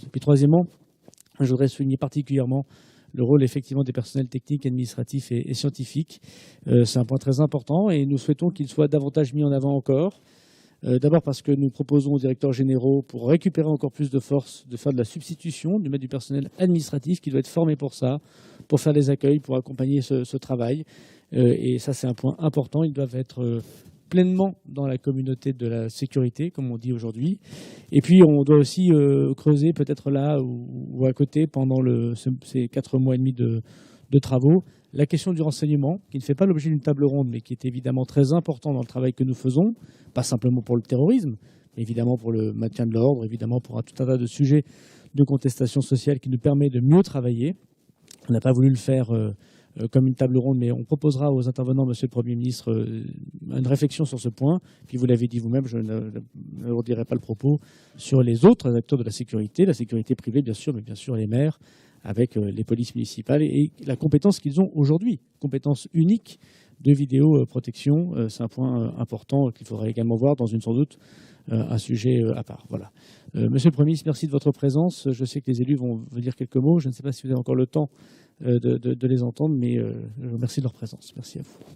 Et puis troisièmement, je voudrais souligner particulièrement le rôle effectivement des personnels techniques, administratifs et scientifiques. C'est un point très important et nous souhaitons qu'il soit davantage mis en avant encore. D'abord parce que nous proposons aux directeurs généraux, pour récupérer encore plus de force, de faire de la substitution, de mettre du personnel administratif qui doit être formé pour ça, pour faire les accueils, pour accompagner ce travail. Et ça, c'est un point important. Ils doivent être pleinement dans la communauté de la sécurité, comme on dit aujourd'hui. Et puis, on doit aussi creuser peut-être là ou à côté, pendant ces 4 mois et demi de travaux, la question du renseignement, qui ne fait pas l'objet d'une table ronde, mais qui est évidemment très important dans le travail que nous faisons, pas simplement pour le terrorisme, mais évidemment pour le maintien de l'ordre, évidemment pour tout un tas de sujets de contestation sociale qui nous permet de mieux travailler. On n'a pas voulu le faire comme une table ronde, mais on proposera aux intervenants, Monsieur le Premier ministre, une réflexion sur ce point. Puis vous l'avez dit vous-même, je ne redirai pas le propos, sur les autres acteurs de la sécurité privée bien sûr, mais bien sûr les maires, avec les polices municipales et la compétence qu'ils ont aujourd'hui, compétence unique de vidéoprotection. C'est un point important qu'il faudrait également voir dans sans doute un sujet à part. Voilà. Monsieur le Premier ministre, merci de votre présence. Je sais que les élus vont vous dire quelques mots. Je ne sais pas si vous avez encore le temps de les entendre, mais je vous remercie de leur présence. Merci à vous.